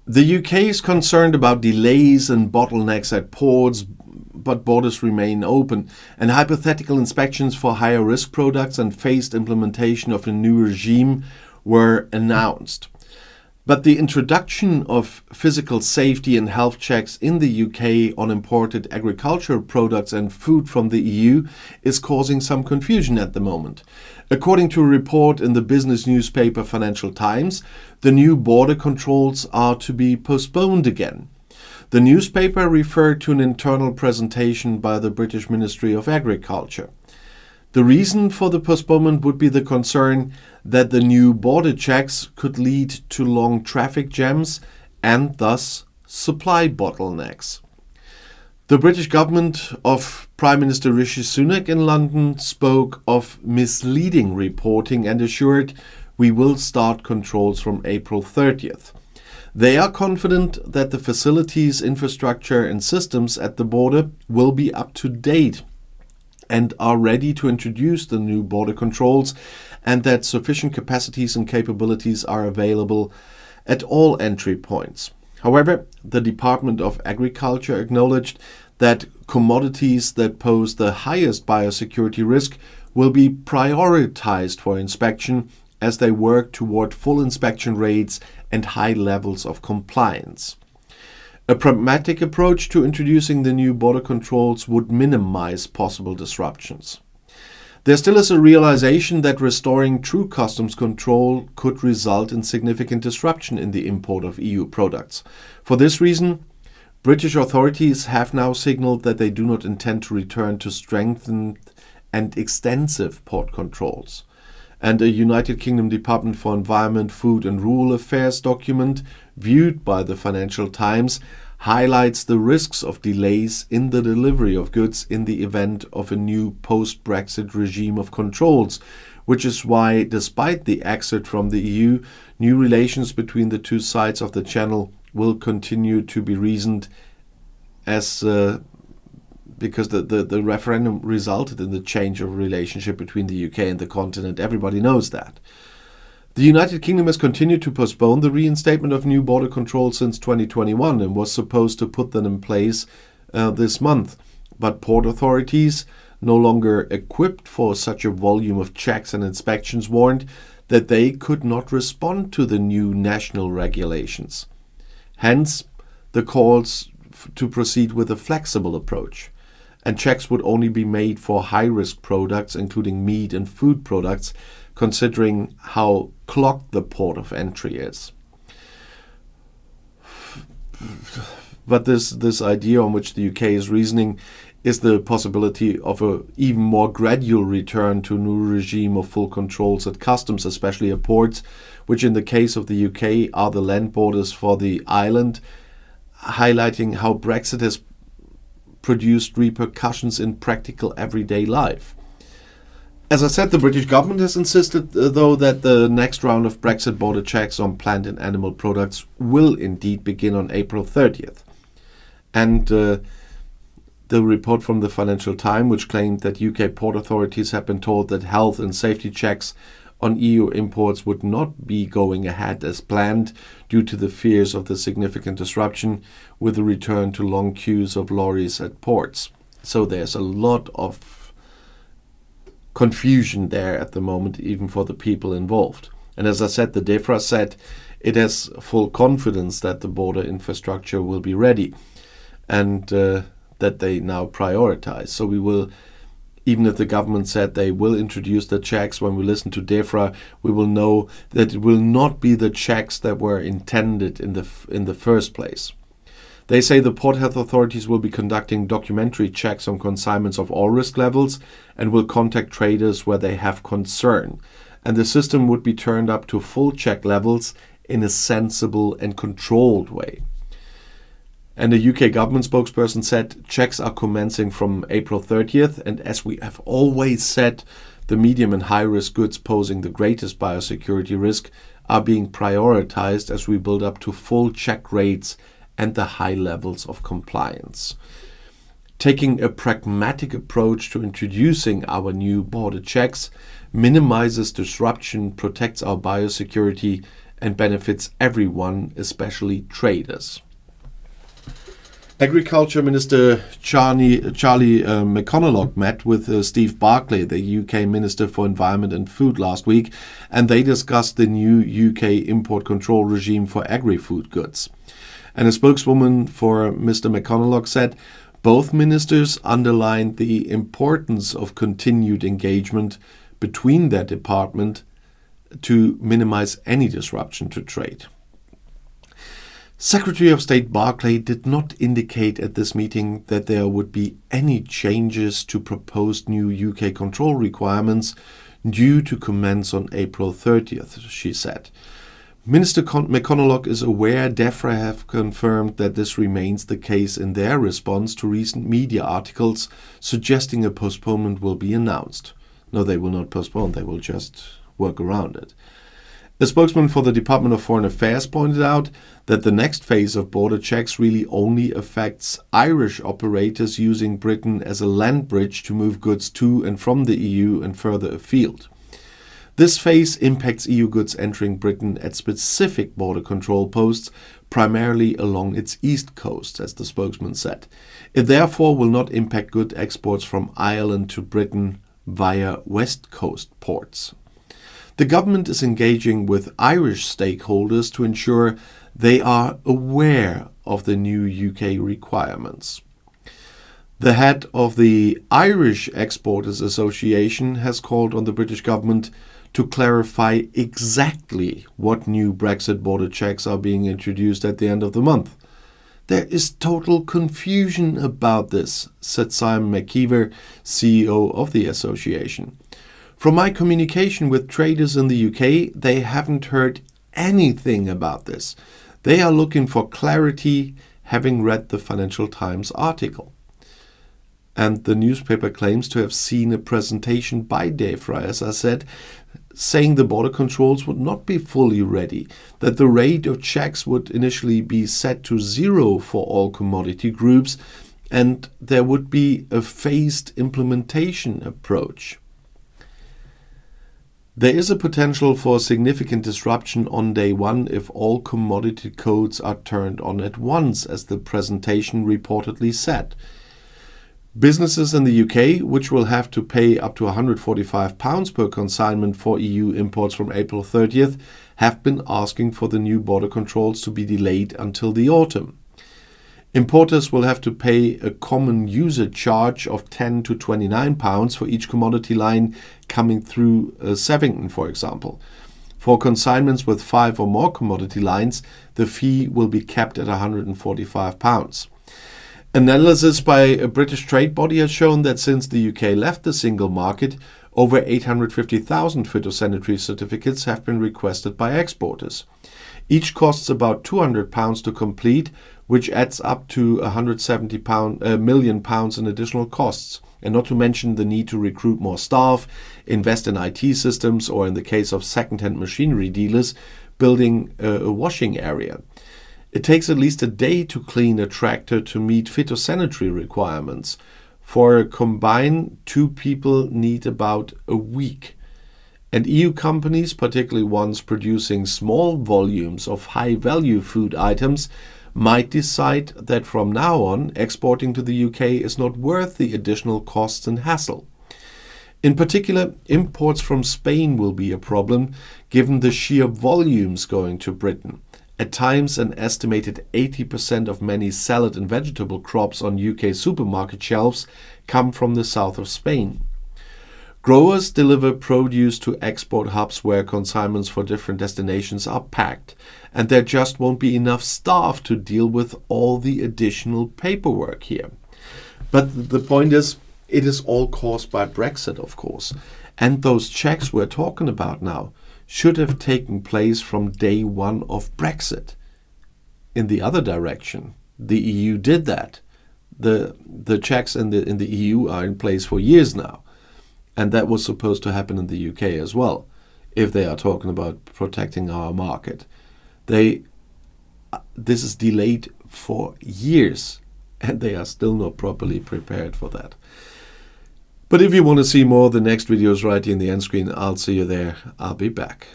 The UK is concerned about delays and bottlenecks at ports, but borders remain open, and hypothetical inspections for higher risk products and phased implementation of a new regime were announced. But the introduction of physical safety and health checks in the UK on imported agricultural products and food from the EU is causing some confusion at the moment. According to a report in the business newspaper Financial Times, the new border controls are to be postponed again. The newspaper referred to an internal presentation by the British Ministry of Agriculture. The reason for the postponement would be the concern that the new border checks could lead to long traffic jams and thus supply bottlenecks. The British government of Prime Minister Rishi Sunak in London spoke of misleading reporting and assured we will start controls from April 30th. They are confident that the facilities, infrastructure and systems at the border will be up to date and are ready to introduce the new border controls, and that sufficient capacities and capabilities are available at all entry points. However, the Department of Agriculture acknowledged that commodities that pose the highest biosecurity risk will be prioritized for inspection as they work toward full inspection rates and high levels of compliance. A pragmatic approach to introducing the new border controls would minimize possible disruptions. There still is a realization that restoring true customs control could result in significant disruption in the import of EU products. For this reason, British authorities have now signaled that they do not intend to return to strengthened and extensive port controls. And a United Kingdom Department for Environment, Food and Rural Affairs document viewed by the Financial Times highlights the risks of delays in the delivery of goods in the event of a new post-Brexit regime of controls, which is why, despite the exit from the EU, new relations between the two sides of the Channel will continue to be reasoned as because the referendum resulted in the change of relationship between the UK and the continent. Everybody knows that. The United Kingdom has continued to postpone the reinstatement of new border controls since 2021 and was supposed to put them in place this month. But port authorities, no longer equipped for such a volume of checks and inspections, warned that they could not respond to the new national regulations. Hence, the calls to proceed with a flexible approach. And checks would only be made for high-risk products, including meat and food products, considering how clogged the port of entry is. But this idea on which the UK is reasoning is the possibility of an even more gradual return to a new regime of full controls at customs, especially at ports, which in the case of the UK are the land borders for the island, highlighting how Brexit has produced repercussions in practical everyday life. As I said, the British government has insisted, though, that the next round of Brexit border checks on plant and animal products will indeed begin on April 30th. And the report from the Financial Times, which claimed that UK port authorities have been told that health and safety checks on EU imports would not be going ahead as planned due to the fears of the significant disruption with the return to long queues of lorries at ports. So there's a lot of confusion there at the moment, even for the people involved. And as I said, the DEFRA said it has full confidence that the border infrastructure will be ready and that they now prioritize. So we will, even if the government said they will introduce the checks, when we listen to DEFRA, we will know that it will not be the checks that were intended in the first place. They say the port health authorities will be conducting documentary checks on consignments of all risk levels and will contact traders where they have concern. And the system would be turned up to full check levels in a sensible and controlled way. And a UK government spokesperson said checks are commencing from April 30th, and as we have always said, the medium and high-risk goods posing the greatest biosecurity risk are being prioritized as we build up to full check rates and the high levels of compliance. Taking a pragmatic approach to introducing our new border checks minimizes disruption, protects our biosecurity, and benefits everyone, especially traders. Agriculture Minister Charlie McConalogue met with Steve Barclay, the UK Minister for Environment and Food, last week, and they discussed the new UK import control regime for agri-food goods. And a spokeswoman for Mr. McConalogue said both ministers underlined the importance of continued engagement between their department to minimize any disruption to trade. Secretary of State Barclay did not indicate at this meeting that there would be any changes to proposed new UK control requirements due to commence on April 30th, she said. Minister McConalogue is aware DEFRA have confirmed that this remains the case in their response to recent media articles suggesting a postponement will be announced. No, they will not postpone, they will just work around it. The spokesman for the Department of Foreign Affairs pointed out that the next phase of border checks really only affects Irish operators using Britain as a land bridge to move goods to and from the EU and further afield. This phase impacts EU goods entering Britain at specific border control posts, primarily along its east coast, as the spokesman said. It therefore will not impact good exports from Ireland to Britain via west coast ports. The government is engaging with Irish stakeholders to ensure they are aware of the new UK requirements. The head of the Irish Exporters Association has called on the British government to clarify exactly what new Brexit border checks are being introduced at the end of the month. There is total confusion about this, said Simon McKeever, CEO of the association. From my communication with traders in the UK, they haven't heard anything about this. They are looking for clarity, having read the Financial Times article. And the newspaper claims to have seen a presentation by DEFRA, as I said, saying the border controls would not be fully ready, that the rate of checks would initially be set to 0 for all commodity groups, and there would be a phased implementation approach. There is a potential for significant disruption on day one if all commodity codes are turned on at once, as the presentation reportedly said. Businesses in the UK, which will have to pay up to £145 per consignment for EU imports from April 30th, have been asking for the new border controls to be delayed until the autumn. Importers will have to pay a common user charge of £10 to £29 for each commodity line coming through Sevington, for example. For consignments with 5 or more commodity lines, the fee will be capped at £145. Analysis by a British trade body has shown that since the UK left the single market, over 850,000 phytosanitary certificates have been requested by exporters. Each costs about £200 to complete, which adds up to £170 million in additional costs, and not to mention the need to recruit more staff, invest in IT systems, or in the case of second-hand machinery dealers, building a washing area. It takes at least a day to clean a tractor to meet phytosanitary requirements. For a combine, 2 people need about a week. And EU companies, particularly ones producing small volumes of high-value food items, might decide that from now on, exporting to the UK is not worth the additional costs and hassle. In particular, imports from Spain will be a problem, given the sheer volumes going to Britain. At times, an estimated 80% of many salad and vegetable crops on UK supermarket shelves come from the south of Spain. Growers deliver produce to export hubs where consignments for different destinations are packed, and there just won't be enough staff to deal with all the additional paperwork here. But the point is, it is all caused by Brexit, of course, and those checks we're talking about now should have taken place from day one of Brexit. In the other direction, the EU did that. The checks in the EU are in place for years now. And that was supposed to happen in the UK as well, if they are talking about protecting our market. This is delayed for years, and they are still not properly prepared for that. But if you want to see more, the next video is right here in the end screen. I'll see you there. I'll be back.